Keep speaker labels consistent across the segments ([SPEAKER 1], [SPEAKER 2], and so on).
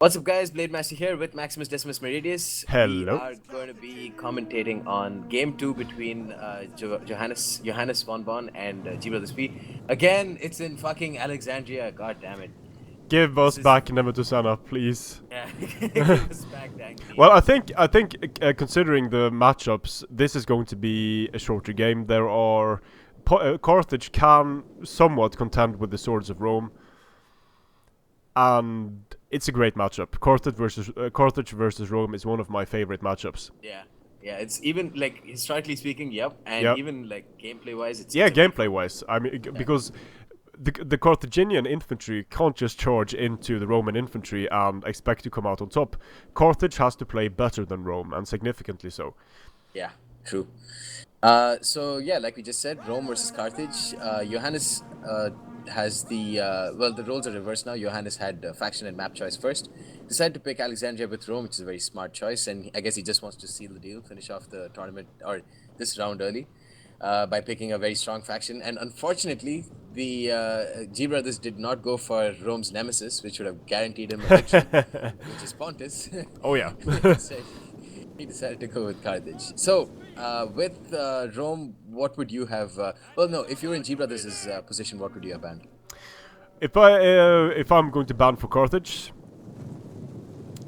[SPEAKER 1] What's up, guys? Blade Master here with Maximus Decimus Meridius. We
[SPEAKER 2] Hello.
[SPEAKER 1] are going to be commentating on Game 2 between Johannes Bonbon and GBrothersP. Again, it's in fucking Alexandria. God damn it!
[SPEAKER 2] Give
[SPEAKER 1] This
[SPEAKER 2] us
[SPEAKER 1] is
[SPEAKER 2] back Nemetusana, please.
[SPEAKER 1] yeah. Give us back Dang
[SPEAKER 2] Well,
[SPEAKER 1] Demon.
[SPEAKER 2] I think considering the matchups, this is going to be a shorter game. There are Carthage can somewhat contend with the Swords of Rome, and it's a great matchup. Carthage versus Rome is one of my favorite matchups.
[SPEAKER 1] Yeah, yeah. It's even like historically speaking, yep, and
[SPEAKER 2] Yep.
[SPEAKER 1] even like gameplay wise,
[SPEAKER 2] Yeah,
[SPEAKER 1] it's a very
[SPEAKER 2] gameplay
[SPEAKER 1] fun.
[SPEAKER 2] wise, I mean,
[SPEAKER 1] Yeah,
[SPEAKER 2] because the Carthaginian infantry can't just charge into the Roman infantry and expect to come out on top. Carthage has to play better than Rome, and significantly so.
[SPEAKER 1] yeah, true. So yeah, like we just said, Rome versus Carthage. Johannes has the well, the roles are reversed now. Johannes had faction and map choice first. Decided to pick Alexandria with Rome, which is a very smart choice, and I guess he just wants to seal the deal, finish off the tournament or this round early by picking a very strong faction. And unfortunately, the G brothers did not go for Rome's nemesis, which would have guaranteed him a victory, which is Pontus.
[SPEAKER 2] Oh yeah.
[SPEAKER 1] Instead, he decided to go with Carthage. So, with Rome, what would you have? Well, no, if you were in G Brothers' position, what would you have banned?
[SPEAKER 2] If I'm going to ban for Carthage,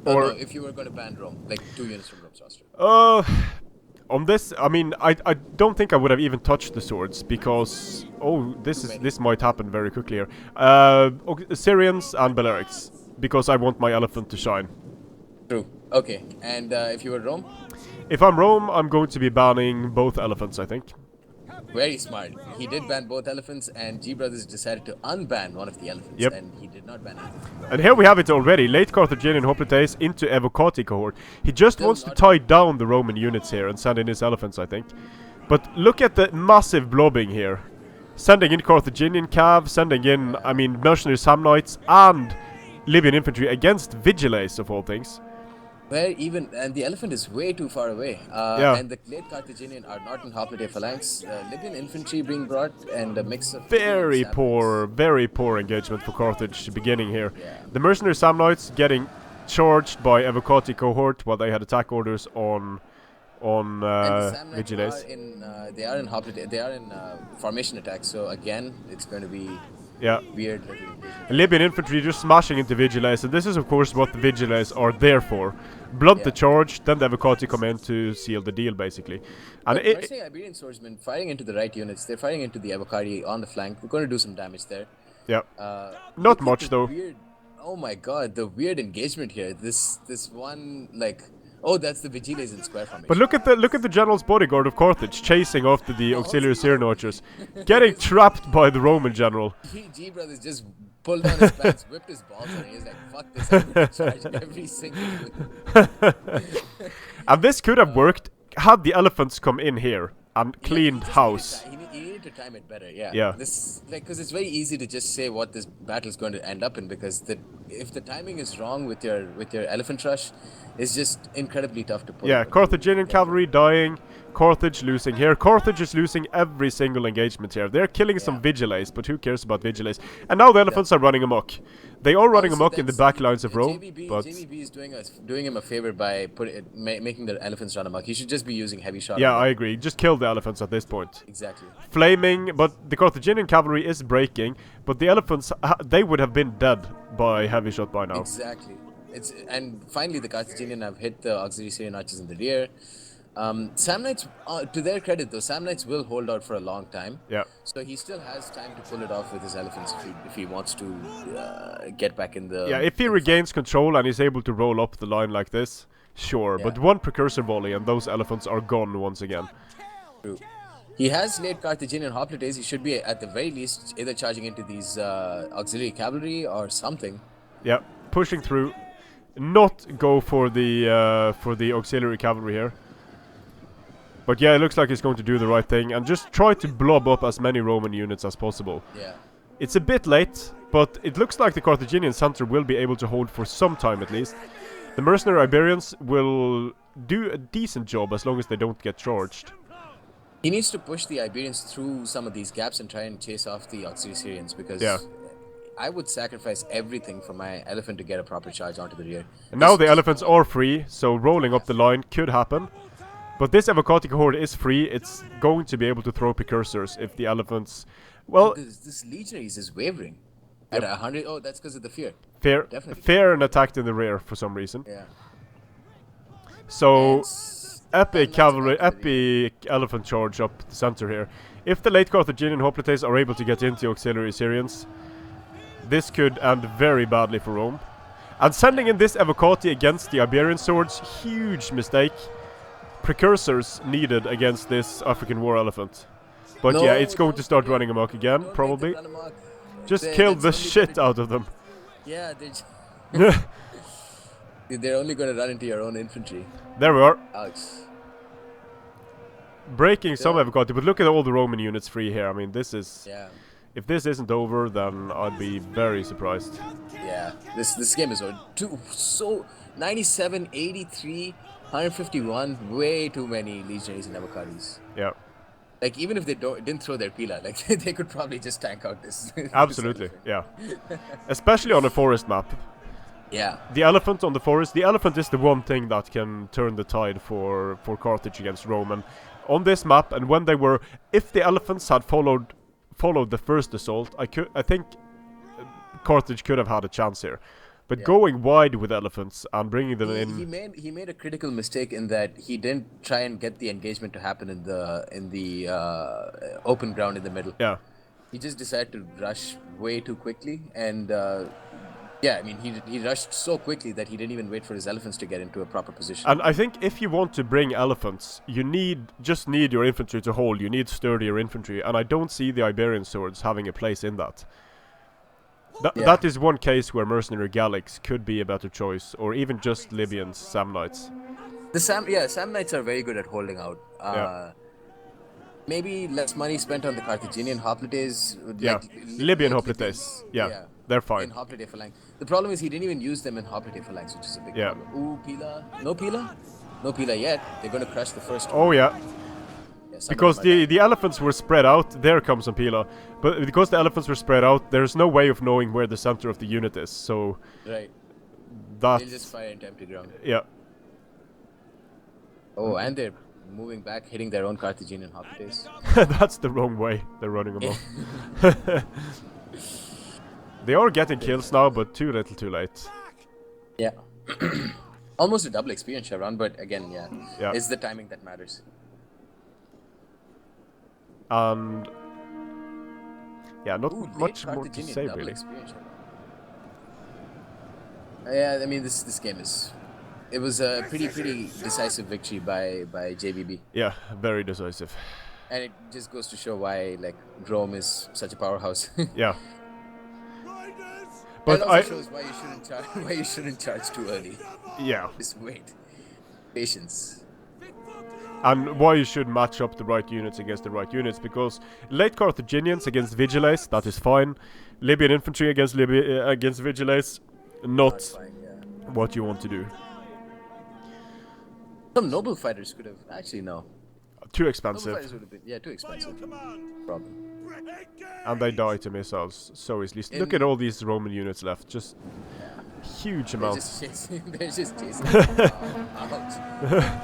[SPEAKER 1] Oh no,
[SPEAKER 2] or
[SPEAKER 1] if you were going to ban Rome, like 2 units from Rome's roster.
[SPEAKER 2] uh, on this, I mean, I don't think I would have even touched the swords because
[SPEAKER 1] Too many.
[SPEAKER 2] this might happen very quickly here. Syrians and Balearics because I want my elephant to shine.
[SPEAKER 1] True. Okay, and if you were Rome,
[SPEAKER 2] If I'm Rome, I'm going to be banning both elephants, I think.
[SPEAKER 1] very smart. He did ban both elephants, and G Brothers decided to unban one of the elephants,
[SPEAKER 2] Yep.
[SPEAKER 1] and he did not ban anything from Rome.
[SPEAKER 2] And here we have it already. Late Carthaginian Hoplites into Evocati cohort. He just
[SPEAKER 1] Still
[SPEAKER 2] wants to
[SPEAKER 1] not.
[SPEAKER 2] tie down the Roman units here and send in his elephants, I think. But look at the massive blobbing here. Sending in Carthaginian cav, sending in, I mean, mercenary Samnites and Libyan infantry against Vigiles, of all things.
[SPEAKER 1] Where even and the elephant is way too far away.
[SPEAKER 2] Yeah.
[SPEAKER 1] And the late Carthaginian are not in hoplite phalanx. Libyan infantry being brought and a mix of
[SPEAKER 2] Very poor engagement for Carthage beginning here.
[SPEAKER 1] Yeah.
[SPEAKER 2] The mercenary Samnites getting charged by Evocati cohort while they had attack orders on
[SPEAKER 1] And the Samnites
[SPEAKER 2] Vigiles.
[SPEAKER 1] are in they are in hoplite. They are in formation attack. So again, it's going to be
[SPEAKER 2] Yeah.
[SPEAKER 1] weird little engagement.
[SPEAKER 2] Libyan infantry just smashing into Vigiles, and this is of course what the Vigiles are there for. Blunt the
[SPEAKER 1] Yeah.
[SPEAKER 2] charge, then the Evocati come in to seal the deal, basically. And
[SPEAKER 1] But mercenary Iberian swordsmen firing into the right units. They're firing into the Avocati on the flank. We're going to do some damage there.
[SPEAKER 2] yeah,
[SPEAKER 1] Look
[SPEAKER 2] not
[SPEAKER 1] at
[SPEAKER 2] much
[SPEAKER 1] the
[SPEAKER 2] though.
[SPEAKER 1] Weird, oh my god, the weird engagement here. This one like, oh, that's the Vigiles in square formation.
[SPEAKER 2] But look at the general's bodyguard of Carthage chasing after the auxiliary Syrian archers, getting
[SPEAKER 1] It's-
[SPEAKER 2] trapped by the Roman general.
[SPEAKER 1] G Brothers just pulled down his pants, whipped his balls, and he's like, "Fuck this! I'm gonna charge every single."
[SPEAKER 2] And this could have worked had the elephants come in here and cleaned house.
[SPEAKER 1] He needed to time it better. Yeah.
[SPEAKER 2] Yeah.
[SPEAKER 1] This like because it's very easy to just say what this battle is going to end up in because if the timing is wrong with your elephant rush, it's just incredibly tough to pull.
[SPEAKER 2] Yeah, Carthaginian cavalry dying, Carthage losing here. Carthage is losing every single engagement here. They're killing some
[SPEAKER 1] Yeah.
[SPEAKER 2] Vigiles, but who cares about Vigiles? And now the elephants are running amok. They are running
[SPEAKER 1] Honestly,
[SPEAKER 2] amok in the back lines of Rome, but
[SPEAKER 1] JBB is doing him a favor by making the elephants run amok. He should just be using heavy shot.
[SPEAKER 2] yeah,
[SPEAKER 1] on
[SPEAKER 2] I
[SPEAKER 1] them.
[SPEAKER 2] agree. Just kill the elephants at this point.
[SPEAKER 1] Exactly.
[SPEAKER 2] Flaming, but the Carthaginian cavalry is breaking, but the elephants, they would have been dead by heavy shot by now.
[SPEAKER 1] Exactly. And finally the Carthaginian have hit the auxiliary Syrian archers in the rear. Samnites, to their credit though, Samnites will hold out for a long time.
[SPEAKER 2] Yeah.
[SPEAKER 1] So he still has time to pull it off with his elephants if he wants to get back in the.
[SPEAKER 2] Yeah, if he regains control and is able to roll up the line like this, sure.
[SPEAKER 1] Yeah.
[SPEAKER 2] But one precursor volley and those elephants are gone once again.
[SPEAKER 1] True. He has late Carthaginian hoplites. He should be at the very least either charging into these auxiliary cavalry or something.
[SPEAKER 2] Yeah, pushing through. Not go for the auxiliary cavalry here. But yeah, it looks like he's going to do the right thing and just try to blob up as many Roman units as possible.
[SPEAKER 1] Yeah.
[SPEAKER 2] It's a bit late, but it looks like the Carthaginian center will be able to hold for some time at least. The mercenary Iberians will do a decent job as long as they don't get charged.
[SPEAKER 1] He needs to push the Iberians through some of these gaps and try and chase off the auxiliary Syrians because
[SPEAKER 2] Yeah.
[SPEAKER 1] I would sacrifice everything for my elephant to get a proper charge onto the rear.
[SPEAKER 2] And now the
[SPEAKER 1] Just
[SPEAKER 2] elephants are free, so rolling up the line could happen. But this Evocati horde is free. It's going to be able to throw precursors if the elephants... Well,
[SPEAKER 1] this legionaries is wavering
[SPEAKER 2] Yep.
[SPEAKER 1] at 100. Oh, that's because of the fear. Definitely.
[SPEAKER 2] fear and attacked in the rear for some reason.
[SPEAKER 1] Yeah.
[SPEAKER 2] So,
[SPEAKER 1] And
[SPEAKER 2] epic
[SPEAKER 1] lots of
[SPEAKER 2] cavalry,
[SPEAKER 1] activity.
[SPEAKER 2] epic elephant charge up the center here. If the late Carthaginian hoplites are able to get into auxiliary Syrians, this could end very badly for Rome. And sending in this Evocati against the Iberian swords, huge mistake. Precursors needed against this African war elephant. But
[SPEAKER 1] No,
[SPEAKER 2] yeah, it's going
[SPEAKER 1] don't
[SPEAKER 2] to start
[SPEAKER 1] forget.
[SPEAKER 2] running amok again,
[SPEAKER 1] Don't
[SPEAKER 2] probably.
[SPEAKER 1] make them run amok.
[SPEAKER 2] Just kill
[SPEAKER 1] That's
[SPEAKER 2] the
[SPEAKER 1] only
[SPEAKER 2] shit
[SPEAKER 1] gonna-
[SPEAKER 2] out of them.
[SPEAKER 1] Yeah, they're only going to run into your own infantry.
[SPEAKER 2] There we are.
[SPEAKER 1] Ouch.
[SPEAKER 2] Breaking some
[SPEAKER 1] Yeah.
[SPEAKER 2] Evocati, but look at all the Roman units free here. I mean, this is...
[SPEAKER 1] Yeah.
[SPEAKER 2] If this isn't over, then I'd be very surprised.
[SPEAKER 1] Yeah. This game is over. So 97, 83, 151. Way too many legionaries and avocados.
[SPEAKER 2] Yeah,
[SPEAKER 1] Like even if they didn't throw their pila, like they could probably just tank out this.
[SPEAKER 2] absolutely. Yeah, especially on a forest map.
[SPEAKER 1] Yeah.
[SPEAKER 2] The elephant on the forest. The elephant is the one thing that can turn the tide for Carthage against Rome. And on this map, and when they were, if the elephants had followed the first assault, I think Carthage could have had a chance here. But
[SPEAKER 1] Yeah.
[SPEAKER 2] going wide with elephants and bringing them
[SPEAKER 1] He
[SPEAKER 2] in,
[SPEAKER 1] made a critical mistake in that he didn't try and get the engagement to happen in the open ground in the middle.
[SPEAKER 2] yeah.
[SPEAKER 1] He just decided to rush way too quickly, and yeah, I mean he rushed so quickly that he didn't even wait for his elephants to get into a proper position.
[SPEAKER 2] And I think if you want to bring elephants, you just need your infantry to hold. You need sturdier infantry, and I don't see the Iberian swords having a place in that.
[SPEAKER 1] Yeah.
[SPEAKER 2] That is one case where mercenary Gallics could be a better choice, or even just Libyan Samnites.
[SPEAKER 1] The Samnites are very good at holding out.
[SPEAKER 2] Yeah.
[SPEAKER 1] Maybe less money spent on the Carthaginian hoplites.
[SPEAKER 2] Yeah, Libyan hoplites. Yeah,
[SPEAKER 1] Yeah.
[SPEAKER 2] they're
[SPEAKER 1] In
[SPEAKER 2] fine.
[SPEAKER 1] hoplite phalanx. The problem is he didn't even use them in hoplite phalanx, which is a big
[SPEAKER 2] Yeah.
[SPEAKER 1] problem. Ooh, pila. No pila? No pila yet. They're going to crush the first one.
[SPEAKER 2] Oh yeah,
[SPEAKER 1] Yeah, some of
[SPEAKER 2] because
[SPEAKER 1] them are
[SPEAKER 2] the elephants were spread out. There comes some Pila, but because the elephants were spread out, there's no way of knowing where the center of the unit is. So
[SPEAKER 1] dead. Right.
[SPEAKER 2] that,
[SPEAKER 1] They'll just fire into empty ground.
[SPEAKER 2] yeah,
[SPEAKER 1] Oh, and they're moving back, hitting their own Carthaginian hoplites.
[SPEAKER 2] that's the wrong way. They're running amok. They are getting kills now, but too little, too late.
[SPEAKER 1] Yeah. Almost a double experience chevron, but again, yeah.
[SPEAKER 2] Yeah.
[SPEAKER 1] It's the timing that matters.
[SPEAKER 2] And yeah, not
[SPEAKER 1] Ooh, late
[SPEAKER 2] much more to
[SPEAKER 1] Carthaginian
[SPEAKER 2] say
[SPEAKER 1] double
[SPEAKER 2] really.
[SPEAKER 1] experience chevron. Yeah, I mean this game is. It was a pretty decisive victory by JBB,
[SPEAKER 2] Yeah, very decisive.
[SPEAKER 1] and it just goes to show why like Rome is such a powerhouse.
[SPEAKER 2] Yeah,
[SPEAKER 1] But
[SPEAKER 2] but
[SPEAKER 1] it
[SPEAKER 2] I
[SPEAKER 1] also shows why you shouldn't charge too early.
[SPEAKER 2] yeah,
[SPEAKER 1] Just wait, patience.
[SPEAKER 2] and why you should match up the right units against the right units, because late Carthaginians against Vigiles, that is fine. Libyan infantry against Vigiles, not
[SPEAKER 1] That's fine, yeah.
[SPEAKER 2] what you want to do.
[SPEAKER 1] Some noble fighters could have actually no.
[SPEAKER 2] Too
[SPEAKER 1] Noble
[SPEAKER 2] expensive,
[SPEAKER 1] fighters would have been too expensive. Problem.
[SPEAKER 2] and they die to missiles so easily. Look at all these Roman units left, just huge
[SPEAKER 1] They're
[SPEAKER 2] amounts.
[SPEAKER 1] just chasing. They're just chasing. Ouch.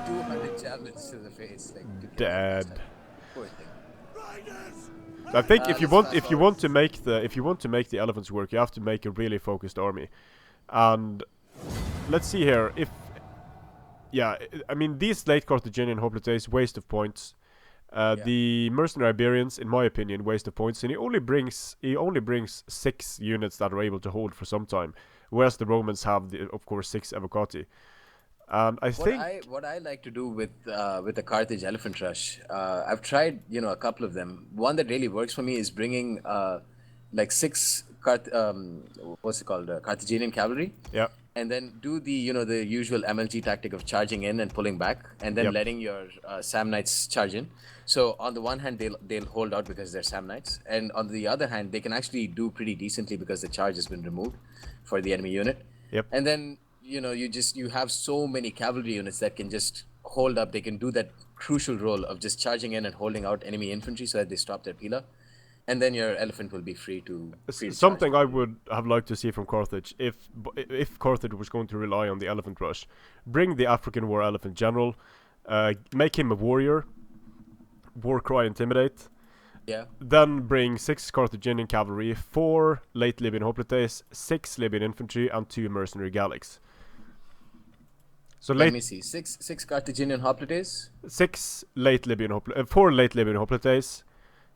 [SPEAKER 1] 200 javelins to the face. Like to kill them
[SPEAKER 2] Dead.
[SPEAKER 1] next time. Poor thing.
[SPEAKER 2] I think if you
[SPEAKER 1] let's
[SPEAKER 2] want
[SPEAKER 1] fast
[SPEAKER 2] to make the elephants work, you have to make a really focused army. And let's see here if I mean these late Carthaginian hoplites waste of points. The mercenary Iberians, in my opinion, waste of points, and he only brings 6 units that are able to hold for some time, whereas the Romans have of course 6 Evocati. And I think
[SPEAKER 1] What I like to do with the Carthage elephant rush, I've tried a couple of them. One that really works for me is bringing like 6 Carthaginian cavalry,
[SPEAKER 2] yeah.
[SPEAKER 1] and then do the the usual MLG tactic of charging in and pulling back, and then
[SPEAKER 2] Yep.
[SPEAKER 1] letting your Samnites charge in. So on the one hand they'll hold out because they're Samnites, and on the other hand they can actually do pretty decently because the charge has been removed for the enemy unit.
[SPEAKER 2] Yep.
[SPEAKER 1] And then you have so many cavalry units that can just hold up. They can do that crucial role of just charging in and holding out enemy infantry so that they stop their pila. And then your elephant will be free to
[SPEAKER 2] Something
[SPEAKER 1] charge.
[SPEAKER 2] I would have liked to see from Carthage, if Carthage was going to rely on the elephant rush, bring the African war elephant general, make him a warrior, war cry intimidate.
[SPEAKER 1] Yeah.
[SPEAKER 2] Then bring 6 Carthaginian cavalry, 4 late Libyan hoplites, 6 Libyan infantry, and 2 mercenary Gallics. So
[SPEAKER 1] Let me see. Six Carthaginian hoplites.
[SPEAKER 2] 6 late Libyan 4 late Libyan hoplites,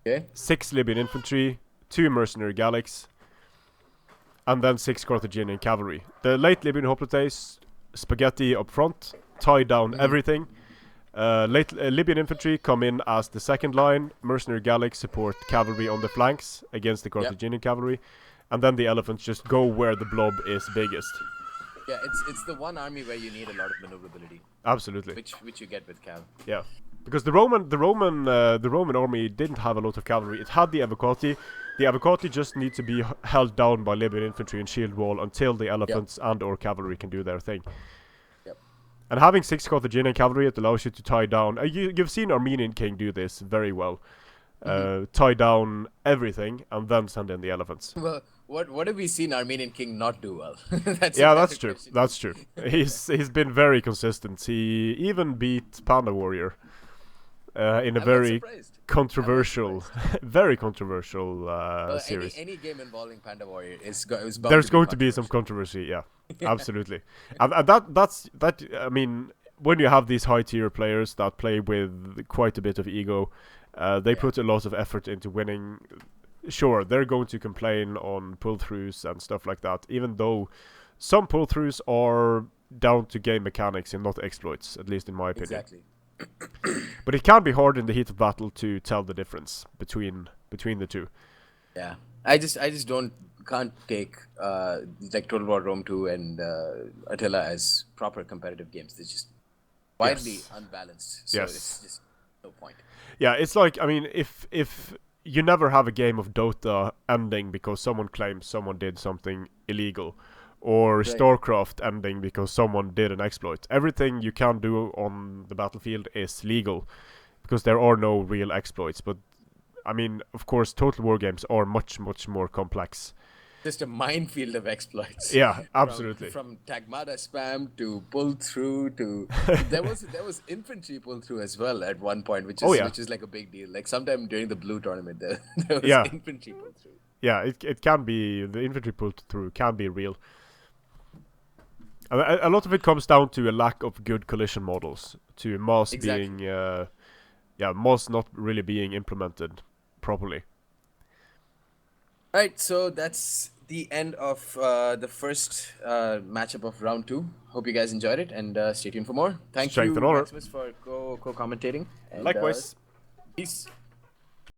[SPEAKER 1] Okay.
[SPEAKER 2] 6 Libyan infantry, 2 mercenary Gallics, and then 6 Carthaginian cavalry. The late Libyan hoplites, spaghetti up front, tie down everything. Libyan infantry come in as the second line. Mercenary Gallics support cavalry on the flanks against the Carthaginian cavalry, and then the elephants just go where the blob is biggest.
[SPEAKER 1] Yeah, it's the one army where you need a lot of maneuverability.
[SPEAKER 2] Absolutely.
[SPEAKER 1] Which you get with Cav.
[SPEAKER 2] Yeah, because the Roman army didn't have a lot of cavalry. It had the Avocati. The Avocati just need to be held down by Libyan infantry and shield wall until the elephants and/or cavalry can do their thing.
[SPEAKER 1] Yep.
[SPEAKER 2] And having 6 Carthaginian cavalry, it allows you to tie down. You've seen Armenian King do this very well. Tie down everything and then send in the elephants.
[SPEAKER 1] Well, what have we seen Armenian King not do well?
[SPEAKER 2] That's true.
[SPEAKER 1] Question.
[SPEAKER 2] That's true. He's been very consistent. He even beat Panda Warrior in a very controversial, very controversial series.
[SPEAKER 1] Any game involving Panda Warrior is bound
[SPEAKER 2] There's
[SPEAKER 1] to
[SPEAKER 2] going to be some controversy. Yeah, absolutely. And that's. I mean, when you have these high tier players that play with quite a bit of ego, they put a lot of effort into winning. Sure, they're going to complain on pull-throughs and stuff like that, even though some pull-throughs are down to game mechanics and not exploits, at least in my opinion.
[SPEAKER 1] Exactly.
[SPEAKER 2] But it can be hard in the heat of battle to tell the difference between the two.
[SPEAKER 1] Yeah, I just can't take like Total War Rome 2 and Attila as proper competitive games. They're just widely unbalanced. So it's just no point.
[SPEAKER 2] Yeah, it's like, I mean, if you never have a game of Dota ending because someone claims someone did something illegal, or StarCraft ending because someone did an exploit. Everything you can do on the battlefield is legal because there are no real exploits. But I mean, of course, Total War games are much more complex.
[SPEAKER 1] Just a minefield of exploits.
[SPEAKER 2] Yeah, absolutely.
[SPEAKER 1] From Tagmata spam to pull through to there was infantry pull through as well at one point, which is like a big deal. Like sometime during the blue tournament, there was infantry pull through. Yeah,
[SPEAKER 2] it can be, the infantry pull through can be real. A lot of it comes down to a lack of good collision models, to Moss being Moss not really being implemented properly.
[SPEAKER 1] Alright, so that's the end of the first matchup of round 2. Hope you guys enjoyed it, and stay tuned for more. Thank you, Maximus, for co-commentating.
[SPEAKER 2] Likewise.
[SPEAKER 1] Peace.